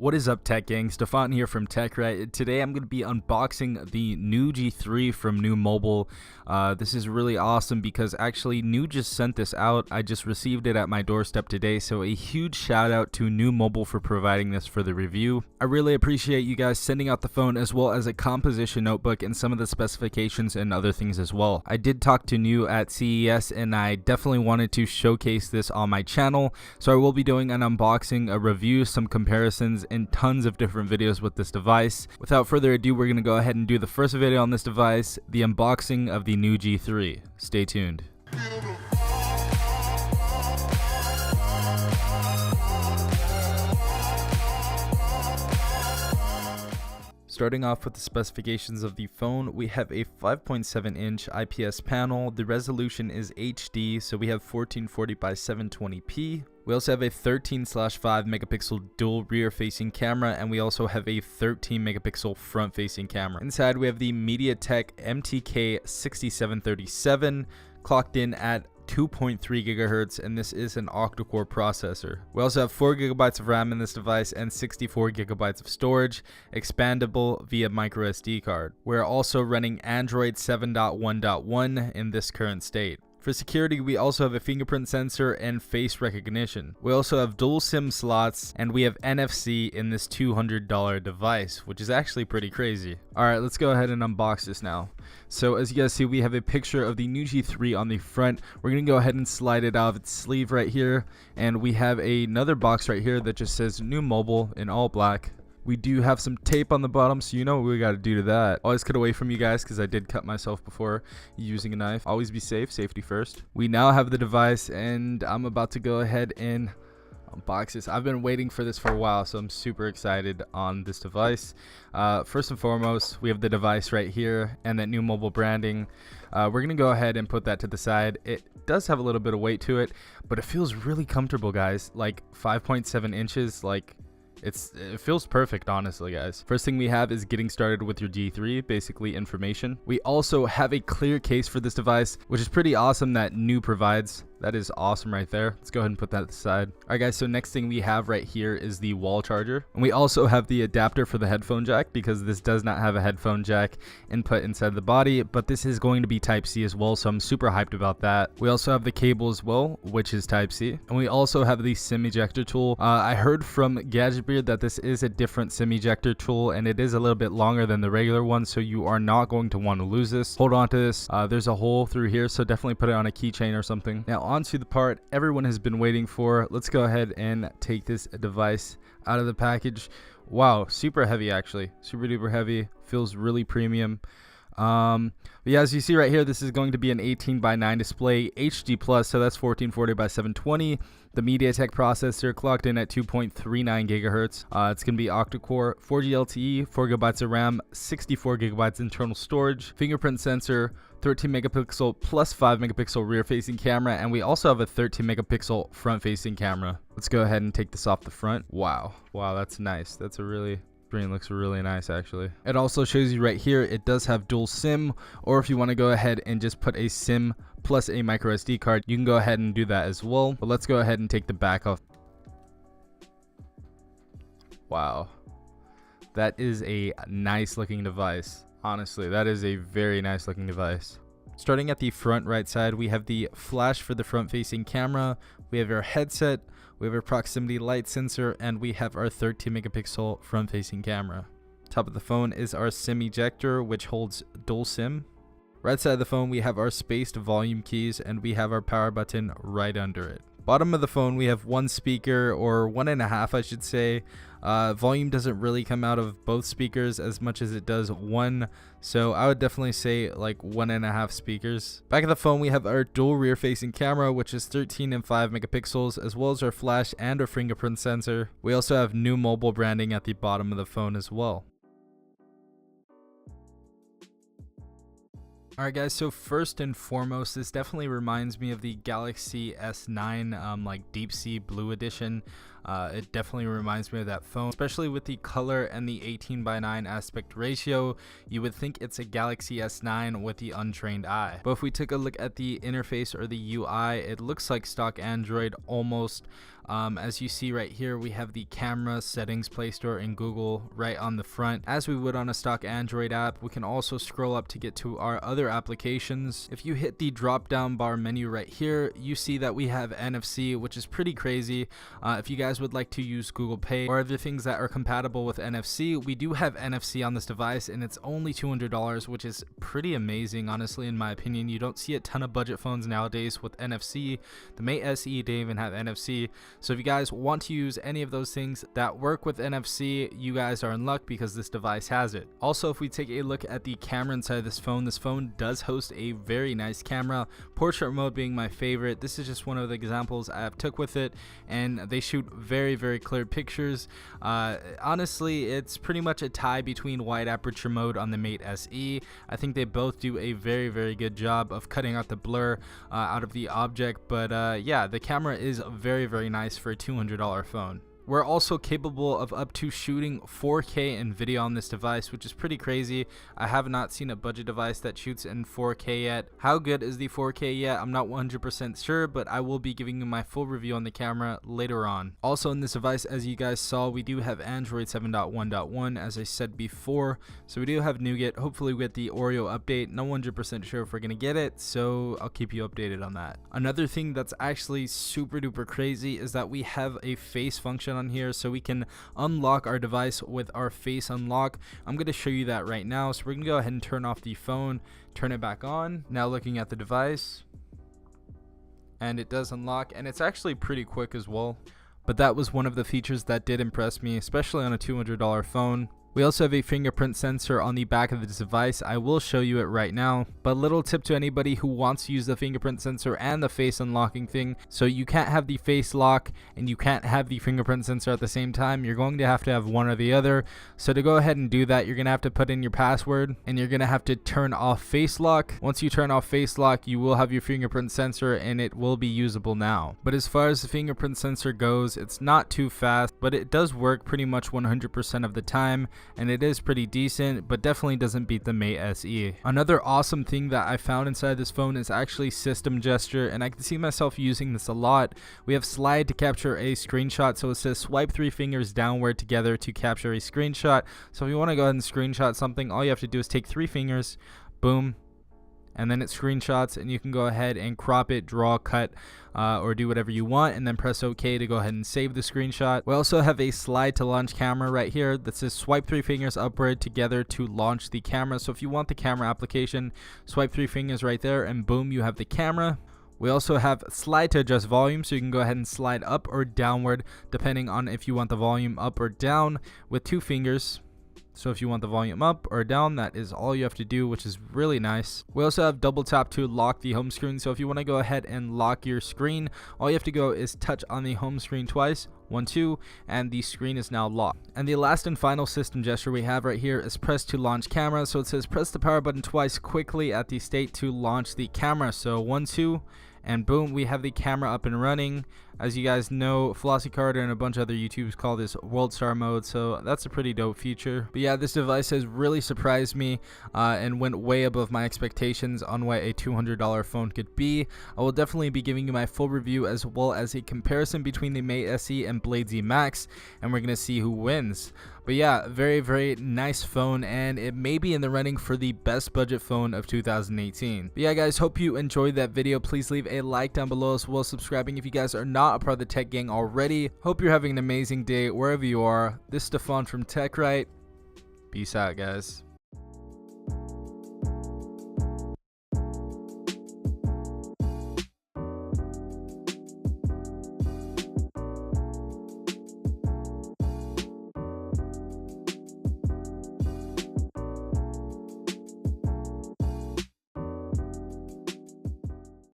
What is up, tech gang? Stefan here from TechRight. Today I'm going to be unboxing the NUU G3 from NUU Mobile. This is really awesome because actually NUU just sent this out. I just received it at my doorstep today, so a huge shout out to NUU Mobile for providing this for the review. I really appreciate you guys sending out the phone as well as a composition notebook and some of the specifications and other things as well. I did talk to NUU at CES and I definitely wanted to showcase this on my channel, so I will be doing an unboxing, a review, some comparisons, and tons of different videos with this device. Without further ado, we're going to go ahead and do the first video on this device, the unboxing of the NUU G3. Stay tuned. Starting off with the specifications of the phone, we have a 5.7 inch IPS panel. The resolution is HD, so we have 1440 by 720p. We also have a 13/5 megapixel dual rear facing camera, and we also have a 13 megapixel front facing camera. Inside we have the MediaTek MTK 6737 clocked in at 2.3 gigahertz, and this is an octa-core processor. We also have 4 gigabytes of RAM in this device and 64 gigabytes of storage, expandable via micro SD card. We're also running Android 7.1.1 in this current state. For security, we also have a fingerprint sensor and face recognition. We also have dual SIM slots, and we have NFC in this $200 device, which is actually pretty crazy. Alright, let's go ahead and unbox this now. So as you guys see, we have a picture of the NUU G3 on the front. We're going to go ahead and slide it out of its sleeve right here, and we have another box right here that just says NUU Mobile in all black. We do have some tape on the bottom, so you know what we got to do to that. Always cut away from you guys because I did cut myself before using a knife. Always be safe, safety first. We now have the device, and I'm about to go ahead and unbox this. I've been waiting for this for a while, so I'm super excited on this device. First and foremost, we have the device right here and that NUU Mobile branding. We're going to go ahead and put that to the side. It does have a little bit of weight to it, but it feels really comfortable, guys. Like 5.7 inches, like it feels perfect, honestly, guys. First thing we have is getting started with your G3, basically information. We also have a clear case for this device, which is pretty awesome that NUU provides. That is awesome right there. Let's go ahead and put that aside. Alright guys, so next thing we have right here is the wall charger. And we also have the adapter for the headphone jack, because this does not have a headphone jack input inside the body, but this is going to be Type-C as well, so I'm super hyped about that. We also have the cable as well, which is Type-C. And we also have the SIM ejector tool. I heard from Gadgetbeard that this is a different SIM ejector tool, and it is a little bit longer than the regular one, so you are not going to want to lose this. Hold on to this. There's a hole through here, so definitely put it on a keychain or something. Now onto the part everyone has been waiting for. Let's go ahead and take this device out of the package. Wow, super heavy, actually super duper heavy, feels really premium. But yeah, as you see right here, this is going to be an 18:9 display, HD plus, so that's 1440 by 720. The MediaTek processor clocked in at 2.39 gigahertz. It's going to be octa-core, 4G LTE, 4 gigabytes of RAM, 64 gigabytes internal storage, fingerprint sensor, 13 megapixel plus 5 megapixel rear facing camera, and we also have a 13 megapixel front facing camera. Let's go ahead and take this off the front. Wow, that's nice. That's a really screen, looks really nice actually. It also shows you right here it does have dual SIM, or if you want to go ahead and just put a SIM plus a micro SD card, you can go ahead and do that as well. But let's go ahead and take the back off. Wow, that is a nice looking device. Honestly, that is a very nice looking device. Starting at the front right side, we have the flash for the front facing camera, we have our headset, we have our proximity light sensor, and we have our 13 megapixel front facing camera. Top of the phone is our SIM ejector, which holds dual SIM. Right side of the phone, we have our spaced volume keys, and we have our power button right under it. Bottom of the phone, we have one speaker, or 1.5 I should say. Volume doesn't really come out of both speakers as much as it does one, so I would definitely say like 1.5 speakers. Back of the phone, we have our dual rear facing camera, which is 13 and 5 megapixels, as well as our flash and our fingerprint sensor. We also have NUU Mobile branding at the bottom of the phone as well. Alright guys, so first and foremost, this definitely reminds me of the Galaxy S9 like deep sea blue edition. It definitely reminds me of that phone, especially with the color and the 18:9 aspect ratio. You would think it's a Galaxy S9 with the untrained eye. But if we took a look at the interface or the UI, it looks like stock Android almost. As you see right here, we have the camera, settings, Play Store, and Google right on the front. As we would on a stock Android app, we can also scroll up to get to our other applications. If you hit the drop down bar menu right here, you see that we have NFC, which is pretty crazy. If you guys would like to use Google Pay or other things that are compatible with NFC, we do have NFC on this device, and it's only $200, which is pretty amazing, honestly, in my opinion. You don't see a ton of budget phones nowadays with NFC. The Mate SE didn't even have NFC. So if you guys want to use any of those things that work with NFC, you guys are in luck because this device has it. Also, if we take a look at the camera inside this phone does host a very nice camera, portrait mode being my favorite. This is just one of the examples I have took with it, and they shoot very, very clear pictures. Honestly, it's pretty much a tie between wide aperture mode on the Mate SE. I think they both do a very, very good job of cutting out the blur out of the object, but yeah, the camera is very, very nice for a $200 phone. We're also capable of up to shooting 4K in video on this device, which is pretty crazy. I have not seen a budget device that shoots in 4K yet. How good is the 4K yet? I'm not 100% sure, but I will be giving you my full review on the camera later on. Also in this device, as you guys saw, we do have Android 7.1.1, as I said before. So we do have Nougat. Hopefully we get the Oreo update. Not 100% sure if we're going to get it, so I'll keep you updated on that. Another thing that's actually super duper crazy is that we have a face function on here, so we can unlock our device with our face unlock. I'm going to show you that right now. So we're going to go ahead and turn off the phone, turn it back on. Now looking at the device, and it does unlock, and it's actually pretty quick as well. But that was one of the features that did impress me, especially on a $200 phone. We also have a fingerprint sensor on the back of this device. I will show you it right now, but little tip to anybody who wants to use the fingerprint sensor and the face unlocking thing. So you can't have the face lock and you can't have the fingerprint sensor at the same time. You're going to have one or the other. So to go ahead and do that, you're going to have to put in your password, and you're going to have to turn off face lock. Once you turn off face lock, you will have your fingerprint sensor and it will be usable now. But as far as the fingerprint sensor goes, it's not too fast, but it does work pretty much 100% of the time. And it is pretty decent, but definitely doesn't beat the Mate SE. Another awesome thing that I found inside this phone is actually system gesture, and I can see myself using this a lot. We have slide to capture a screenshot, so it says swipe 3 fingers downward together to capture a screenshot. So if you want to go ahead and screenshot something, all you have to do is take 3 fingers, boom, and then it screenshots, and you can go ahead and crop it, draw, cut, or do whatever you want, and then press OK to go ahead and save the screenshot. We also have a slide to launch camera right here that says swipe 3 fingers upward together to launch the camera. So if you want the camera application, swipe 3 fingers right there, and boom, you have the camera. We also have slide to adjust volume, so you can go ahead and slide up or downward depending on if you want the volume up or down with 2 fingers. So if you want the volume up or down, that is all you have to do, which is really nice. We also have double tap to lock the home screen. So if you want to go ahead and lock your screen, all you have to go is touch on the home screen twice, 1, 2, and the screen is now locked. And the last and final system gesture we have right here is press to launch camera. So it says press the power button twice quickly at the state to launch the camera. So 1, 2, and boom, we have the camera up and running. As you guys know, Flossie Carter and a bunch of other YouTubers call this World Star mode, so that's a pretty dope feature. But yeah, this device has really surprised me and went way above my expectations on what a $200 phone could be. I will definitely be giving you my full review as well as a comparison between the Mate SE and Blade Z Max, and we're going to see who wins. But yeah, very, very nice phone, and it may be in the running for the best budget phone of 2018. But yeah, guys, hope you enjoyed that video. Please leave a like down below as well as subscribing if you guys are not a part of the tech gang already. Hope you're having an amazing day wherever you are. This is Stefan from TechRight. Peace out, guys.